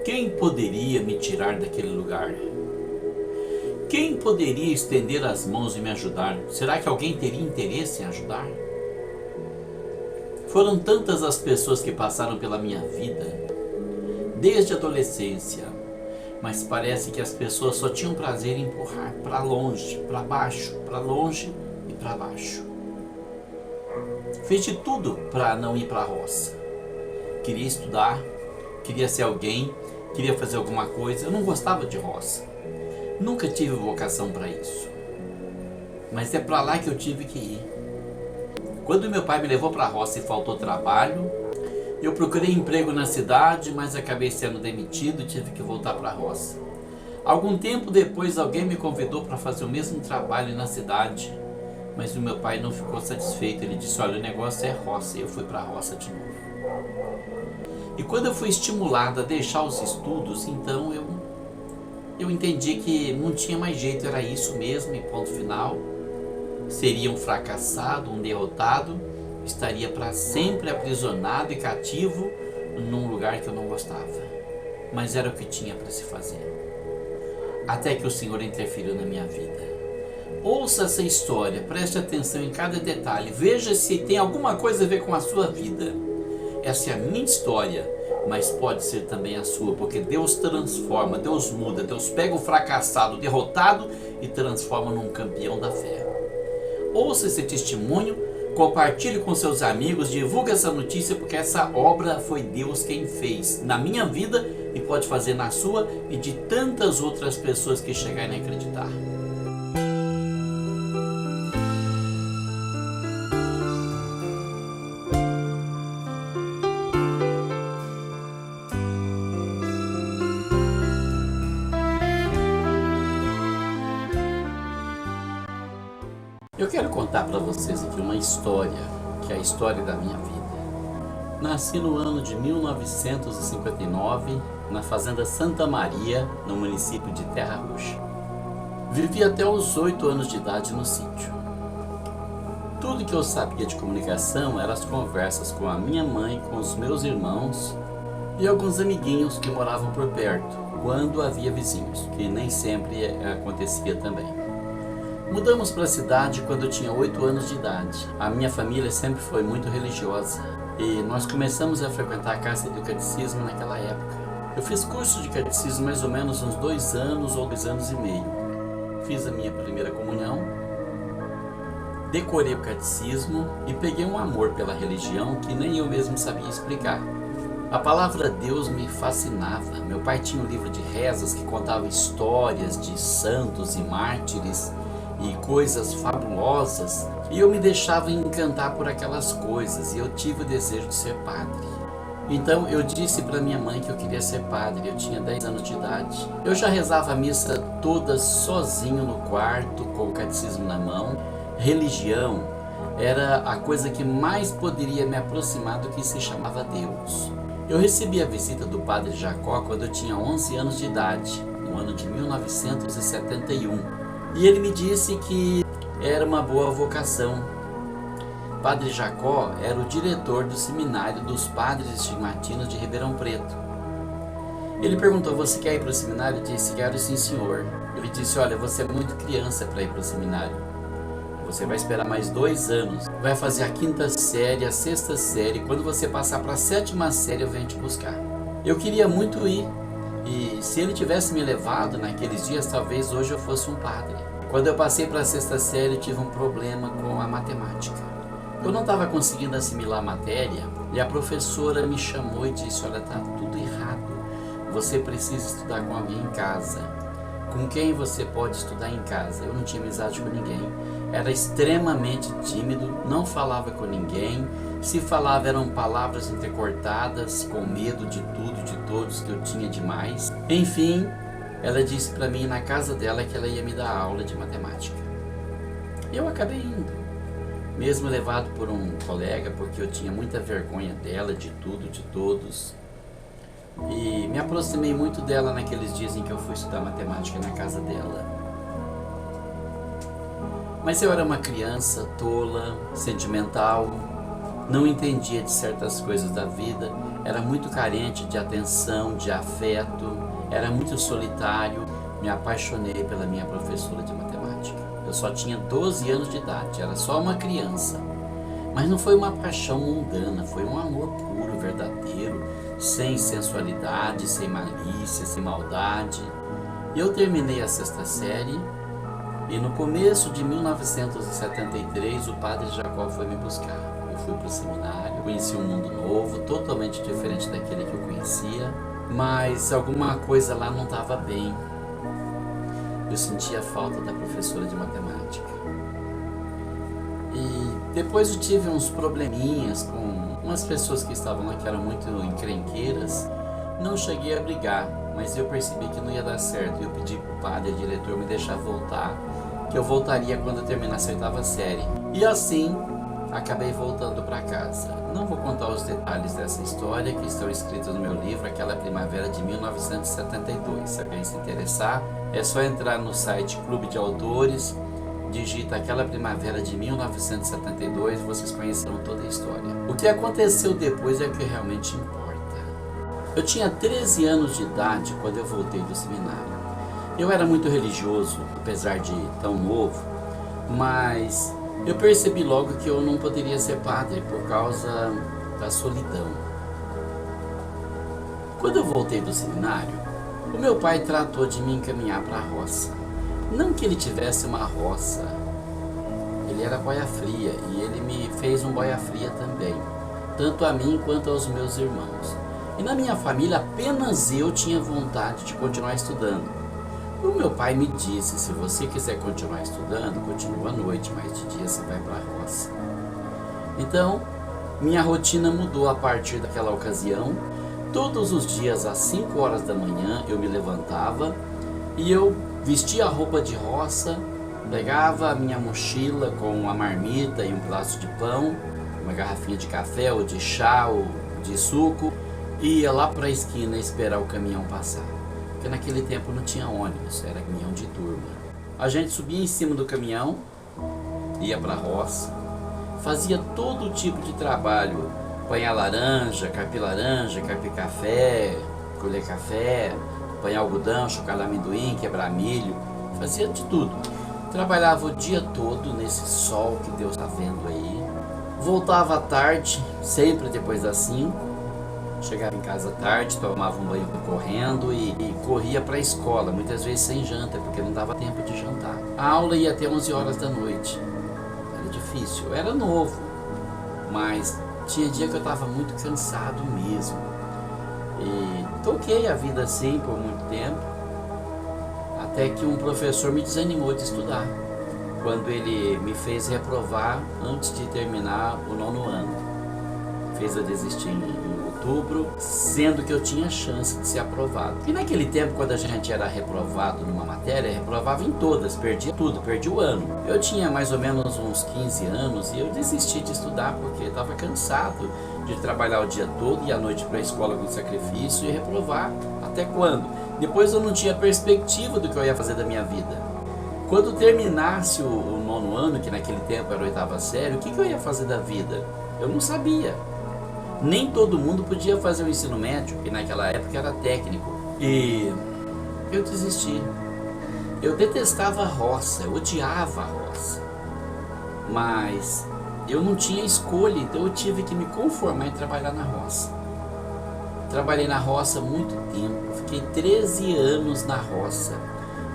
Quem poderia me tirar daquele lugar? Quem poderia estender as mãos e me ajudar? Será que alguém teria interesse em ajudar? Foram tantas as pessoas que passaram pela minha vida, desde a adolescência, mas parece que as pessoas só tinham prazer em empurrar para longe, para baixo, para longe e para baixo. Fiz de tudo para não ir para a roça. Queria estudar, queria ser alguém, queria fazer alguma coisa. Eu não gostava de roça. Nunca tive vocação para isso. Mas é para lá que eu tive que ir. Quando meu pai me levou para a roça e faltou trabalho, eu procurei emprego na cidade, mas acabei sendo demitido e tive que voltar para a roça. Algum tempo depois, alguém me convidou para fazer o mesmo trabalho na cidade, mas o meu pai não ficou satisfeito. Ele disse: olha, o negócio é roça. E eu fui para a roça de novo. E quando eu fui estimulado a deixar os estudos, então eu entendi que não tinha mais jeito, era isso mesmo e ponto final. Seria um fracassado, um derrotado, estaria para sempre aprisionado e cativo num lugar que eu não gostava. Mas era o que tinha para se fazer. Até que o Senhor interferiu na minha vida. Ouça essa história, preste atenção em cada detalhe, veja se tem alguma coisa a ver com a sua vida. Essa é a minha história, mas pode ser também a sua, porque Deus transforma, Deus muda, Deus pega o fracassado, o derrotado e transforma num campeão da fé. Ouça esse testemunho, compartilhe com seus amigos, divulgue essa notícia, porque essa obra foi Deus quem fez na minha vida e pode fazer na sua e de tantas outras pessoas que chegarem a acreditar. Eu quero contar para vocês aqui uma história, que é a história da minha vida. Nasci no ano de 1959, na fazenda Santa Maria, no município de Terra Roxa. Vivi até os 8 anos de idade no sítio. Tudo que eu sabia de comunicação eram as conversas com a minha mãe, com os meus irmãos e alguns amiguinhos que moravam por perto, quando havia vizinhos, que nem sempre acontecia também. Mudamos para a cidade quando eu tinha 8 anos de idade. A minha família sempre foi muito religiosa e nós começamos a frequentar a casa do catecismo naquela época. Eu fiz curso de catecismo mais ou menos uns 2 anos ou 2 anos e meio. Fiz a minha primeira comunhão, decorei o catecismo e peguei um amor pela religião que nem eu mesmo sabia explicar. A palavra Deus me fascinava. Meu pai tinha um livro de rezas que contava histórias de santos e mártires e coisas fabulosas, e eu me deixava encantar por aquelas coisas, e eu tive o desejo de ser padre. Então eu disse para minha mãe que eu queria ser padre. Eu tinha 10 anos de idade. Eu já rezava a missa toda sozinho no quarto, com o catecismo na mão. Religião era a coisa que mais poderia me aproximar do que se chamava Deus. Eu recebi a visita do padre Jacó quando eu tinha 11 anos de idade, no ano de 1971. E ele me disse que era uma boa vocação. Padre Jacó era o diretor do seminário dos padres estigmatinos de Ribeirão Preto. Ele perguntou: você quer ir para o seminário? Eu disse: quero sim, senhor. Ele disse: olha, você é muito criança para ir para o seminário. Você vai esperar mais 2 anos. Vai fazer a 5ª série, a 6ª série. Quando você passar para a 7ª série, eu venho te buscar. Eu queria muito ir. E se ele tivesse me levado naqueles dias, talvez hoje eu fosse um padre. Quando eu passei para a 6ª série, eu tive um problema com a matemática. Eu não estava conseguindo assimilar a matéria e a professora me chamou e disse: olha, está tudo errado. Você precisa estudar com alguém em casa. Com quem você pode estudar em casa? Eu não tinha amizade com ninguém. Era extremamente tímido, não falava com ninguém. Se falava eram palavras entrecortadas, com medo de tudo, de todos, que eu tinha demais. Enfim, ela disse para mim na casa dela que ela ia me dar aula de matemática. Eu acabei indo, mesmo levado por um colega, porque eu tinha muita vergonha dela, de tudo, de todos. E me aproximei muito dela naqueles dias em que eu fui estudar matemática na casa dela. Mas eu era uma criança tola, sentimental, não entendia de certas coisas da vida. Era muito carente de atenção, de afeto, era muito solitário. Me apaixonei pela minha professora de matemática. Eu só tinha 12 anos de idade, era só uma criança. Mas não foi uma paixão mundana, foi um amor puro, verdadeiro, sem sensualidade, sem malícia, sem maldade. Eu terminei a sexta série e no começo de 1973 o padre Jacó foi me buscar. Eu fui para o seminário, conheci um mundo novo, totalmente diferente daquele que eu conhecia, mas alguma coisa lá não estava bem. Eu sentia falta da professora de matemática. E depois eu tive uns probleminhas com umas pessoas que estavam lá que eram muito encrenqueiras. Não cheguei a brigar, mas eu percebi que não ia dar certo. Eu pedi para o padre e o diretor me deixar voltar, que eu voltaria quando eu terminasse a oitava série. E assim, acabei voltando para casa. Não vou contar os detalhes dessa história que estão escritos no meu livro, Aquela Primavera de 1972. Se alguém se interessar, é só entrar no site Clube de Autores, digita Aquela Primavera de 1972, vocês conhecerão toda a história. O que aconteceu depois é o que realmente importa. Eu tinha 13 anos de idade quando eu voltei do seminário. Eu era muito religioso, apesar de tão novo, mas eu percebi logo que eu não poderia ser padre por causa da solidão. Quando eu voltei do seminário, o meu pai tratou de me encaminhar para a roça. Não que ele tivesse uma roça, ele era boia fria e ele me fez um boia fria também, tanto a mim quanto aos meus irmãos. E na minha família apenas eu tinha vontade de continuar estudando. O meu pai me disse, se você quiser continuar estudando, continua à noite, mas de dia você vai para a roça. Então, minha rotina mudou a partir daquela ocasião. Todos os dias às 5 horas da manhã eu me levantava e eu vestia a roupa de roça, pegava a minha mochila com uma marmita e um pedaço de pão, uma garrafinha de café ou de chá ou de suco, e ia lá para a esquina esperar o caminhão passar. Porque naquele tempo não tinha ônibus, era caminhão de turma. A gente subia em cima do caminhão, ia para a roça, fazia todo tipo de trabalho, apanhar laranja, carpir café, colher café, apanhar algodão, chocar amendoim, quebrar milho, fazia de tudo. Trabalhava o dia todo nesse sol que Deus está vendo aí. Voltava à tarde, sempre depois das 5. Chegava em casa tarde, tomava um banho correndo e corria para a escola, muitas vezes sem janta, porque não dava tempo de jantar. A aula ia até 11 horas da noite. Era difícil, eu era novo, mas tinha dia que eu estava muito cansado mesmo. E toquei a vida assim por muito tempo, até que um professor me desanimou de estudar, quando ele me fez reprovar antes de terminar o 9º ano. Fez eu desistir em outubro, sendo que eu tinha chance de ser aprovado. E naquele tempo, quando a gente era reprovado numa matéria, reprovava em todas, perdia tudo, perdia o ano. Eu tinha mais ou menos uns 15 anos e eu desisti de estudar porque estava cansado de trabalhar o dia todo e à noite para a escola com sacrifício e reprovar. Até quando? Depois eu não tinha perspectiva do que eu ia fazer da minha vida. Quando terminasse o 9º ano, que naquele tempo era a oitava série, o que eu ia fazer da vida? Eu não sabia. Nem todo mundo podia fazer o ensino médio, que naquela época era técnico. E eu desisti. Eu detestava a roça, eu odiava a roça. Mas eu não tinha escolha, então eu tive que me conformar em trabalhar na roça. Trabalhei na roça há muito tempo, fiquei 13 anos na roça.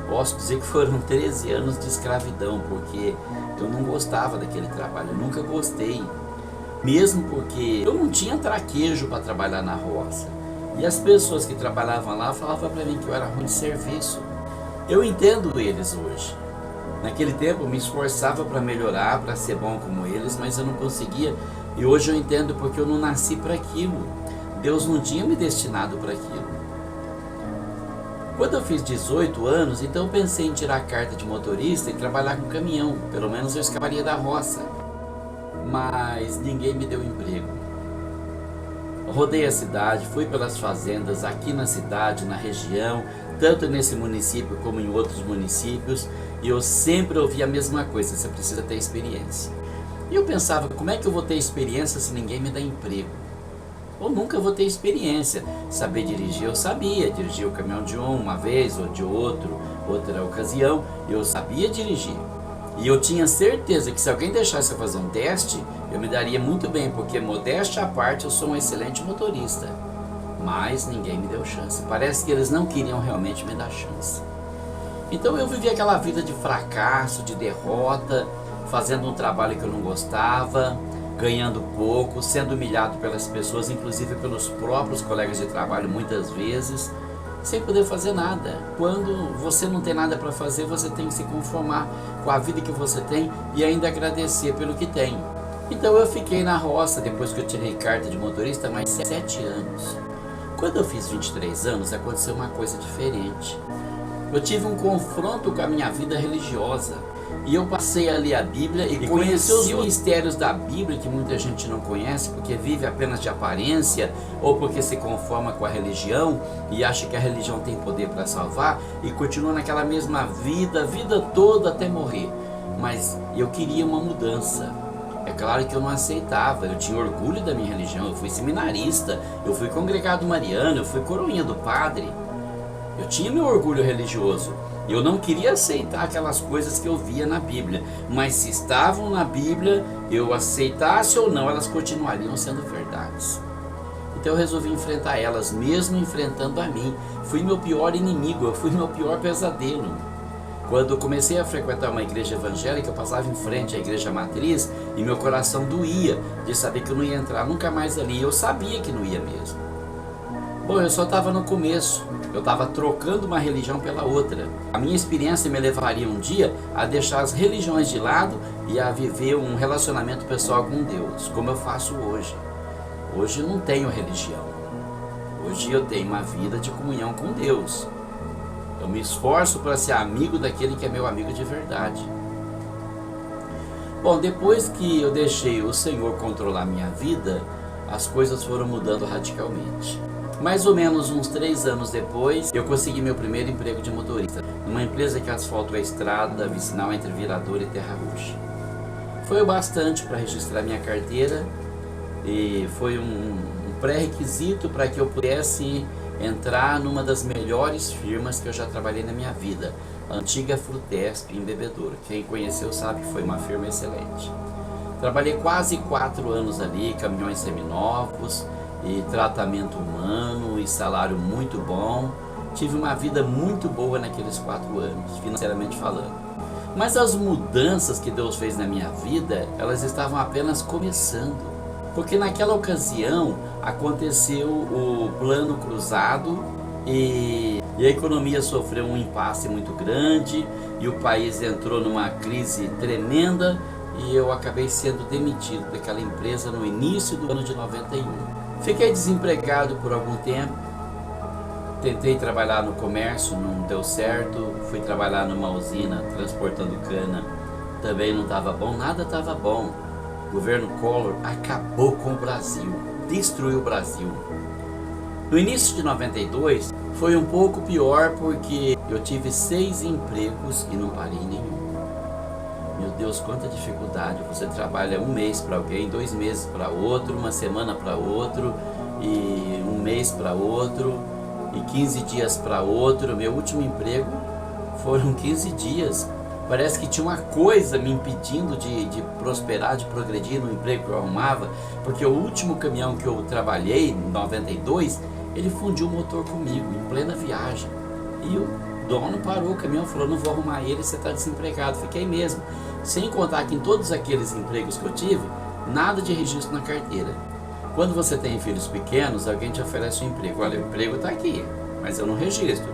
Posso dizer que foram 13 anos de escravidão, porque eu não gostava daquele trabalho, eu nunca gostei. Mesmo porque eu não tinha traquejo para trabalhar na roça. E as pessoas que trabalhavam lá falavam para mim que eu era ruim de serviço. Eu entendo eles hoje. Naquele tempo eu me esforçava para melhorar, para ser bom como eles, mas eu não conseguia. E hoje eu entendo porque eu não nasci para aquilo. Deus não tinha me destinado para aquilo. Quando eu fiz 18 anos, então eu pensei em tirar a carta de motorista e trabalhar com caminhão. Pelo menos eu escaparia da roça. Mas ninguém me deu emprego. Rodei a cidade, fui pelas fazendas aqui na cidade, na região, tanto nesse município como em outros municípios, e eu sempre ouvi a mesma coisa: você precisa ter experiência. E eu pensava, como é que eu vou ter experiência se ninguém me dá emprego? ou nunca vou ter experiência. Saber dirigir eu sabia, dirigir o caminhão de uma vez ou de outra ocasião, eu sabia dirigir. E eu tinha certeza que se alguém deixasse eu fazer um teste, eu me daria muito bem, porque modéstia à parte eu sou um excelente motorista. Mas ninguém me deu chance, parece que eles não queriam realmente me dar chance. Então eu vivi aquela vida de fracasso, de derrota, fazendo um trabalho que eu não gostava, ganhando pouco, sendo humilhado pelas pessoas, inclusive pelos próprios colegas de trabalho muitas vezes, sem poder fazer nada. Quando você não tem nada para fazer, você tem que se conformar com a vida que você tem e ainda agradecer pelo que tem. Então eu fiquei na roça depois que eu tirei carta de motorista mais 7 anos. Quando eu fiz 23 anos, aconteceu uma coisa diferente. Eu tive um confronto com a minha vida religiosa. E eu passei a ler a Bíblia e conheci os mistérios da Bíblia que muita gente não conhece porque vive apenas de aparência ou porque se conforma com a religião e acha que a religião tem poder para salvar e continua naquela mesma vida, a vida toda até morrer. Mas eu queria uma mudança. É claro que eu não aceitava, eu tinha orgulho da minha religião, eu fui seminarista, eu fui congregado mariano, eu fui coroinha do padre. Eu tinha meu orgulho religioso. Eu não queria aceitar aquelas coisas que eu via na Bíblia, mas se estavam na Bíblia, eu aceitasse ou não, elas continuariam sendo verdades. Então eu resolvi enfrentar elas, mesmo enfrentando a mim. Fui meu pior inimigo, eu fui meu pior pesadelo. Quando eu comecei a frequentar uma igreja evangélica, eu passava em frente à igreja matriz e meu coração doía de saber que eu não ia entrar nunca mais ali. Eu sabia que não ia mesmo. Bom, eu só estava no começo, eu estava trocando uma religião pela outra. A minha experiência me levaria um dia a deixar as religiões de lado e a viver um relacionamento pessoal com Deus, como eu faço hoje. Hoje eu não tenho religião, hoje eu tenho uma vida de comunhão com Deus. Eu me esforço para ser amigo daquele que é meu amigo de verdade. Bom, depois que eu deixei o Senhor controlar minha vida, as coisas foram mudando radicalmente. Mais ou menos uns 3 anos depois, eu consegui meu primeiro emprego de motorista, numa empresa que asfaltou a estrada vicinal entre Viradouro e Terra Roxa. Foi o bastante para registrar minha carteira e foi um pré-requisito para que eu pudesse entrar numa das melhores firmas que eu já trabalhei na minha vida, a antiga Frutesp em Bebedouro. Quem conheceu sabe que foi uma firma excelente. Trabalhei quase 4 anos ali, caminhões seminovos, e tratamento humano e salário muito bom. Tive uma vida muito boa naqueles 4 anos, financeiramente falando. Mas as mudanças que Deus fez na minha vida, elas estavam apenas começando. Porque naquela ocasião aconteceu o plano cruzado e a economia sofreu um impasse muito grande e o país entrou numa crise tremenda e eu acabei sendo demitido daquela empresa no início do ano de 91. Fiquei desempregado por algum tempo, tentei trabalhar no comércio, não deu certo, fui trabalhar numa usina transportando cana, também não estava bom, nada estava bom. O governo Collor acabou com o Brasil, destruiu o Brasil. No início de 92 foi um pouco pior porque eu tive 6 empregos e não parei nenhum. Meu Deus, quanta dificuldade, você trabalha 1 mês para alguém, 2 meses para outro, 1 semana para outro, e 1 mês para outro, e 15 dias para outro. Meu último emprego foram 15 dias, parece que tinha uma coisa me impedindo de prosperar, de progredir no emprego que eu arrumava, porque o último caminhão que eu trabalhei, em 92, ele fundiu o motor comigo, em plena viagem, e o dono parou o caminhão, falou, não vou arrumar ele, você está desempregado. Fiquei mesmo, sem contar que em todos aqueles empregos que eu tive, nada de registro na carteira. Quando você tem filhos pequenos, alguém te oferece um emprego, olha, o emprego está aqui, mas eu não registro.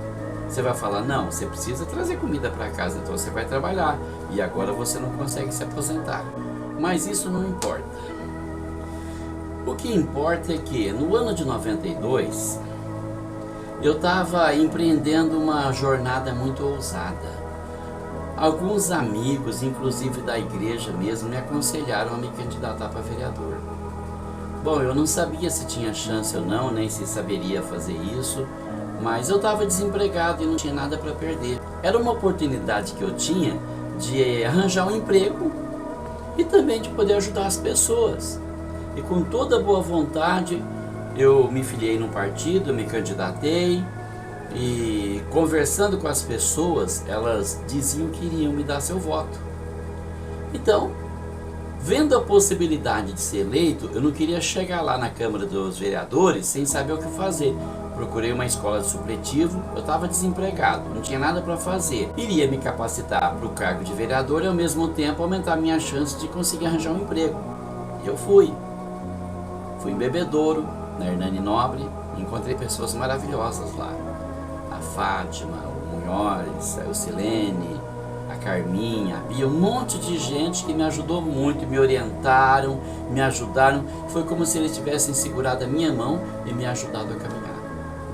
Você vai falar, não, você precisa trazer comida para casa, então você vai trabalhar, e agora você não consegue se aposentar. Mas isso não importa. O que importa é que no ano de 92, eu estava empreendendo uma jornada muito ousada. Alguns amigos, inclusive da igreja mesmo, me aconselharam a me candidatar para vereador. Bom, eu não sabia se tinha chance ou não, nem se saberia fazer isso, mas eu estava desempregado e não tinha nada para perder. Era uma oportunidade que eu tinha de arranjar um emprego e também de poder ajudar as pessoas. E com toda boa vontade, eu me filiei num partido, me candidatei e conversando com as pessoas, elas diziam que iriam me dar seu voto. Então, vendo a possibilidade de ser eleito, eu não queria chegar lá na Câmara dos Vereadores sem saber o que fazer. Procurei uma escola de supletivo, eu estava desempregado, não tinha nada para fazer. Iria me capacitar para o cargo de vereador e ao mesmo tempo aumentar minha chance de conseguir arranjar um emprego. E eu fui. Fui em Bebedouro, na Hernani Nobre, e encontrei pessoas maravilhosas lá. A Fátima, o Munhoz, a Eucilene, a Carminha, a Bia, um monte de gente que me ajudou muito, me orientaram, me ajudaram. Foi como se eles tivessem segurado a minha mão e me ajudado a caminhar.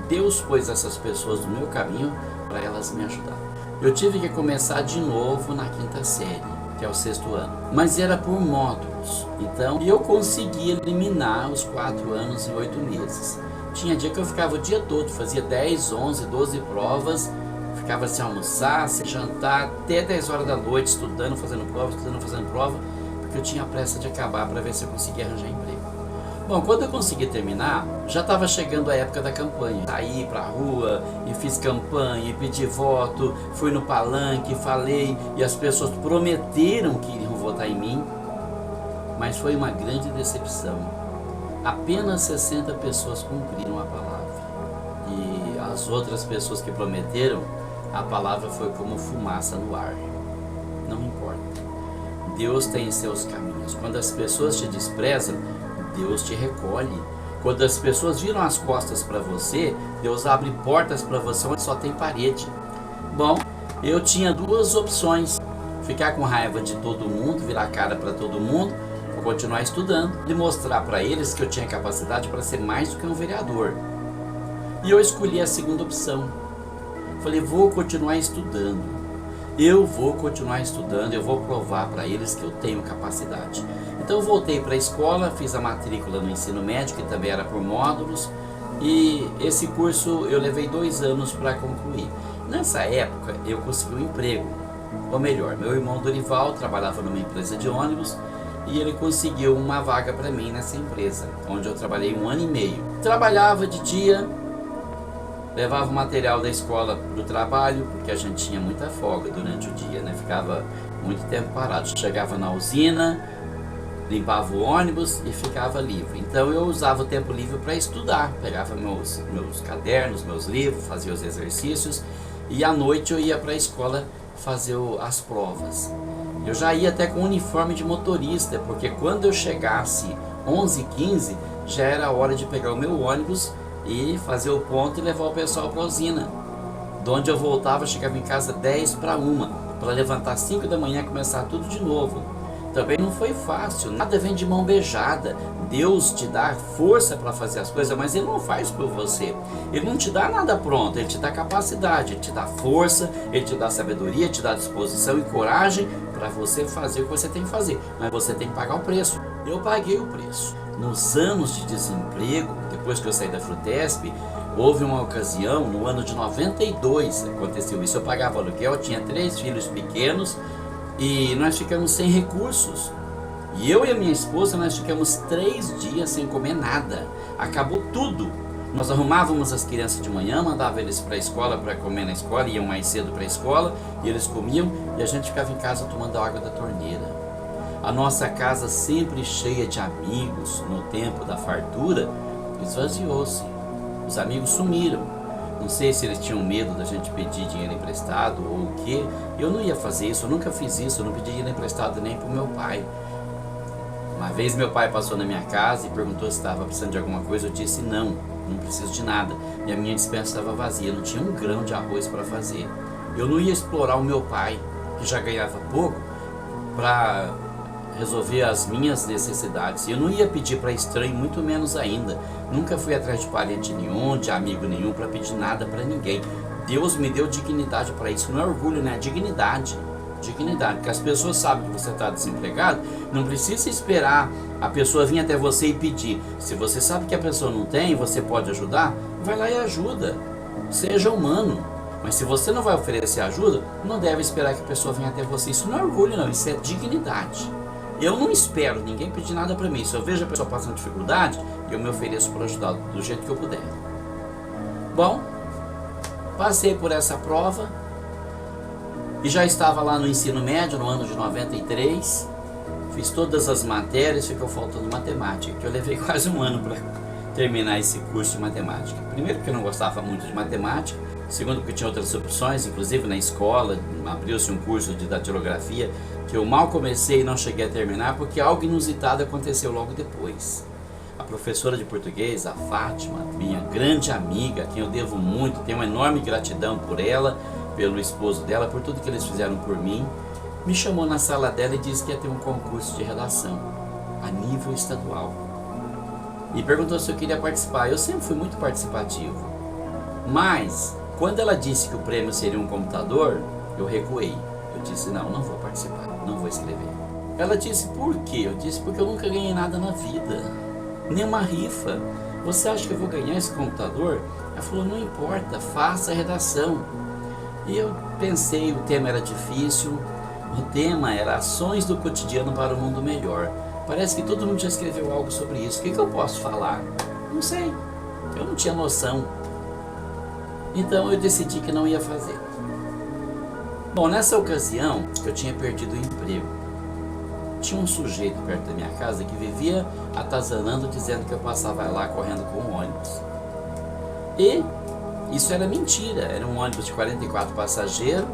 Deus pôs essas pessoas no meu caminho para elas me ajudar. Eu tive que começar de novo na quinta série, que é o 6º ano, mas era por módulos. Então eu consegui eliminar os 4 anos em 8 meses. Tinha dia que eu ficava o dia todo, fazia 10, 11, 12 provas, ficava sem almoçar, sem jantar, até 10 horas da noite, estudando, fazendo prova, porque eu tinha pressa de acabar para ver se eu conseguia arranjar emprego. Bom, quando eu consegui terminar, já estava chegando a época da campanha. Saí para a rua e fiz campanha, e pedi voto, fui no palanque, falei, e as pessoas prometeram que iriam votar em mim, mas foi uma grande decepção. Apenas 60 pessoas cumpriram a palavra. E as outras pessoas que prometeram, a palavra foi como fumaça no ar. Não importa. Deus tem seus caminhos. Quando as pessoas te desprezam, Deus te recolhe. Quando as pessoas viram as costas para você, Deus abre portas para você onde só tem parede. Bom, eu tinha 2 opções: ficar com raiva de todo mundo, virar a cara para todo mundo, ou continuar estudando e mostrar para eles que eu tinha capacidade para ser mais do que um vereador. E eu escolhi a segunda opção. Falei, vou continuar estudando. Eu vou continuar estudando, eu vou provar para eles que eu tenho capacidade. Então eu voltei para a escola, fiz a matrícula no ensino médio, que também era por módulos, e esse curso eu levei 2 anos para concluir. Nessa época eu consegui um emprego, ou melhor, meu irmão Dorival trabalhava numa empresa de ônibus e ele conseguiu uma vaga para mim nessa empresa, onde eu trabalhei 1 ano e meio. Trabalhava de dia, levava o material da escola para o trabalho, porque a gente tinha muita folga durante o dia, né? Ficava muito tempo parado. Chegava na usina, limpava o ônibus e ficava livre. Então eu usava o tempo livre para estudar, pegava meus cadernos, meus livros, fazia os exercícios e à noite eu ia para a escola fazer as provas. Eu já ia até com uniforme de motorista, porque quando eu chegasse 11h15 já era hora de pegar o meu ônibus e fazer o ponto e levar o pessoal para a usina. De onde eu voltava, chegava em casa 10:50, para levantar às 5 da manhã e começar tudo de novo. Também não foi fácil, nada vem de mão beijada. Deus te dá força para fazer as coisas, mas Ele não faz por você. Ele não te dá nada pronto, Ele te dá capacidade, Ele te dá força, Ele te dá sabedoria, Ele te dá disposição e coragem para você fazer o que você tem que fazer. Mas você tem que pagar o preço. Eu paguei o preço. Nos anos de desemprego, depois que eu saí da Frutesp, houve uma ocasião, no ano de 92, aconteceu isso. Eu pagava aluguel, eu tinha 3 filhos pequenos, e nós ficamos sem recursos. E eu e a minha esposa, nós ficamos 3 dias sem comer nada. Acabou tudo. Nós arrumávamos as crianças de manhã, mandava eles para a escola para comer na escola, iam mais cedo para a escola, e eles comiam, e a gente ficava em casa tomando água da torneira. A nossa casa, sempre cheia de amigos, no tempo da fartura, esvaziou-se. Os amigos sumiram. Não sei se eles tinham medo da gente pedir dinheiro emprestado ou o quê. Eu não ia fazer isso, eu nunca fiz isso, eu não pedi dinheiro emprestado nem para o meu pai. Uma vez meu pai passou na minha casa e perguntou se estava precisando de alguma coisa, eu disse não preciso de nada. E a minha despensa estava vazia, não tinha 1 grão de arroz para fazer. Eu não ia explorar o meu pai, que já ganhava pouco, para resolver as minhas necessidades. Eu não ia pedir para estranho, muito menos ainda. Nunca fui atrás de parente nenhum, de amigo nenhum, para pedir nada para ninguém. Deus me deu dignidade para isso. Não é orgulho, né? É dignidade. Dignidade, porque as pessoas sabem que você está desempregado, não precisa esperar a pessoa vir até você e pedir. Se você sabe que a pessoa não tem, você pode ajudar, vai lá e ajuda. Seja humano. Mas se você não vai oferecer ajuda, não deve esperar que a pessoa venha até você. Isso não é orgulho, não, isso é dignidade. Eu não espero ninguém pedir nada para mim. Se eu vejo a pessoa passando dificuldade, e eu me ofereço para ajudar do jeito que eu puder. Bom, passei por essa prova e já estava lá no ensino médio, no ano de 93. Fiz todas as matérias, ficou faltando matemática, que eu levei quase um ano para terminar esse curso de matemática. Primeiro porque eu não gostava muito de matemática, segundo porque tinha outras opções, inclusive na escola abriu-se um curso de datilografia que eu mal comecei e não cheguei a terminar porque algo inusitado aconteceu logo depois. A professora de português, a Fátima, minha grande amiga, a quem eu devo muito, tenho uma enorme gratidão por ela, pelo esposo dela, por tudo que eles fizeram por mim, me chamou na sala dela e disse que ia ter um concurso de redação a nível estadual. E perguntou se eu queria participar. Eu sempre fui muito participativo, mas quando ela disse que o prêmio seria um computador, eu recuei. Eu disse, não vou participar, não vou escrever. Ela disse, por quê? Eu disse, porque eu nunca ganhei nada na vida, nenhuma rifa. Você acha que eu vou ganhar esse computador? Ela falou, não importa, faça a redação. E eu pensei, o tema era difícil, o tema era ações do cotidiano para um mundo melhor. Parece que todo mundo já escreveu algo sobre isso. O que eu posso falar? Não sei, eu não tinha noção. Então eu decidi que não ia fazer. Bom, nessa ocasião eu tinha perdido o emprego. Tinha um sujeito perto da minha casa que vivia atazanando, dizendo que eu passava lá correndo com um ônibus. E isso era mentira, era um ônibus de 44 passageiros,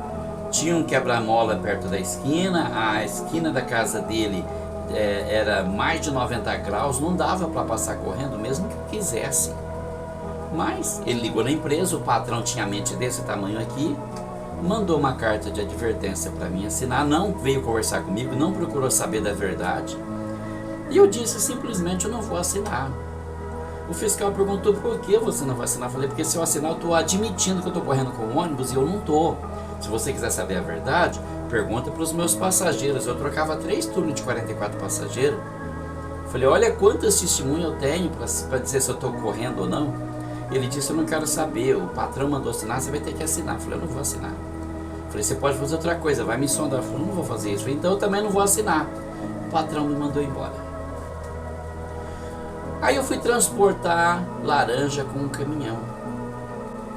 tinha um quebra-mola perto da esquina, a esquina da casa dele era mais de 90 graus, não dava para passar correndo mesmo que eu quisesse. Mas ele ligou na empresa, o patrão tinha a mente desse tamanho aqui, mandou uma carta de advertência para mim assinar, não veio conversar comigo, não procurou saber da verdade. E eu disse simplesmente, eu não vou assinar. O fiscal perguntou, por que você não vai assinar? Eu falei, porque se eu assinar eu estou admitindo que eu estou correndo com o ônibus e eu não estou. Se você quiser saber a verdade, pergunta para os meus passageiros. Eu trocava 3 turnos de 44 passageiros. Falei, olha quantas testemunhas eu tenho para dizer se eu estou correndo ou não. Ele disse, eu não quero saber, o patrão mandou assinar, você vai ter que assinar. Eu falei, eu não vou assinar. Falei, você pode fazer outra coisa, vai me sondar. Eu falei, não vou fazer isso. Falei, então eu também não vou assinar. O patrão me mandou embora. Aí eu fui transportar laranja com um caminhão.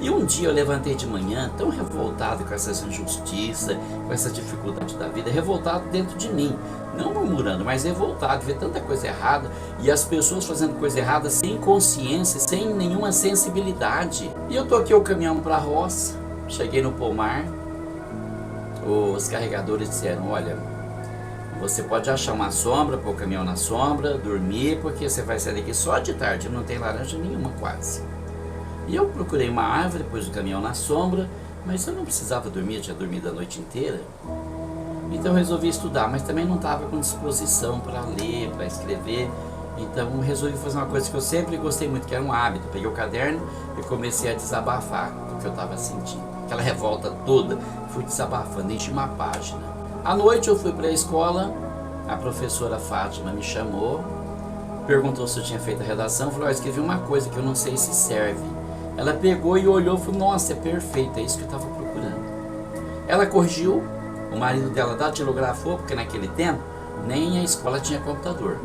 E um dia eu levantei de manhã tão revoltado com essas injustiças, com essa dificuldade da vida, revoltado dentro de mim. Não murmurando, mas revoltado, ver tanta coisa errada e as pessoas fazendo coisa errada sem consciência, sem nenhuma sensibilidade. E eu toquei o caminhão para a roça, cheguei no pomar, os carregadores disseram, olha, você pode achar uma sombra, pôr o caminhão na sombra, dormir, porque você vai sair daqui só de tarde, não tem laranja nenhuma quase. E eu procurei uma árvore, pus o caminhão na sombra, mas eu não precisava dormir, eu tinha dormido a noite inteira. Então eu resolvi estudar, mas também não estava com disposição para ler, para escrever. Então resolvi fazer uma coisa que eu sempre gostei muito, que era um hábito. Peguei o caderno e comecei a desabafar do que eu estava sentindo. Aquela revolta toda, fui desabafando, enchi uma página. À noite eu fui para a escola, a professora Fátima me chamou, perguntou se eu tinha feito a redação, falou, escrevi uma coisa que eu não sei se serve. Ela pegou e olhou e falou, nossa, é perfeito, é isso que eu estava procurando. Ela corrigiu, o marido dela datilografou, porque naquele tempo nem a escola tinha computador.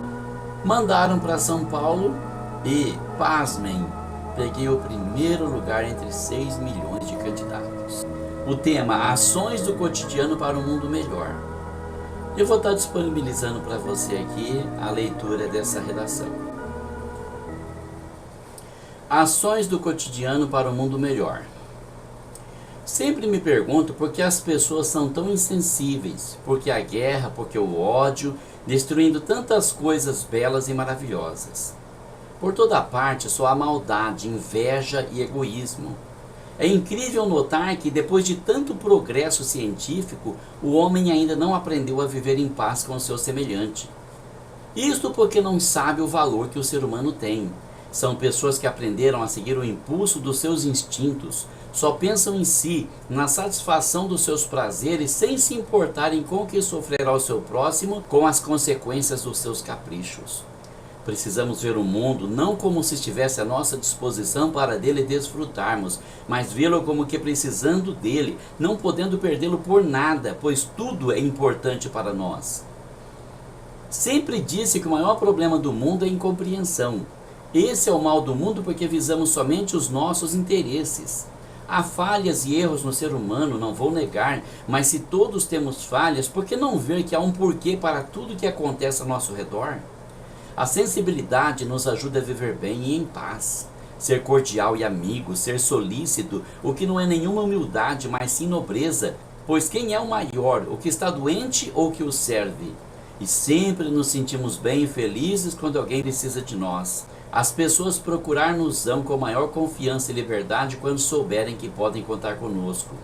Mandaram para São Paulo e, pasmem, peguei o primeiro lugar entre 6 milhões de candidatos. O tema, ações do cotidiano para um mundo melhor. Eu vou estar disponibilizando para você aqui a leitura dessa redação. Ações do cotidiano para um mundo melhor. Sempre me pergunto por que as pessoas são tão insensíveis, por que a guerra, por que o ódio, destruindo tantas coisas belas e maravilhosas. Por toda parte só há maldade, inveja e egoísmo. É incrível notar que depois de tanto progresso científico, o homem ainda não aprendeu a viver em paz com o seu semelhante. Isto porque não sabe o valor que o ser humano tem. São pessoas que aprenderam a seguir o impulso dos seus instintos, só pensam em si, na satisfação dos seus prazeres, sem se importarem com o que sofrerá o seu próximo, com as consequências dos seus caprichos. Precisamos ver o mundo não como se estivesse à nossa disposição para dele desfrutarmos, mas vê-lo como que precisando dele, não podendo perdê-lo por nada, pois tudo é importante para nós. Sempre disse que o maior problema do mundo é a incompreensão. Esse é o mal do mundo porque visamos somente os nossos interesses. Há falhas e erros no ser humano, não vou negar, mas se todos temos falhas, por que não ver que há um porquê para tudo que acontece ao nosso redor? A sensibilidade nos ajuda a viver bem e em paz. Ser cordial e amigo, ser solícito, o que não é nenhuma humildade, mas sim nobreza, pois quem é o maior, o que está doente ou o que o serve? E sempre nos sentimos bem e felizes quando alguém precisa de nós. As pessoas procurar-nos-ão com maior confiança e liberdade quando souberem que podem contar conosco.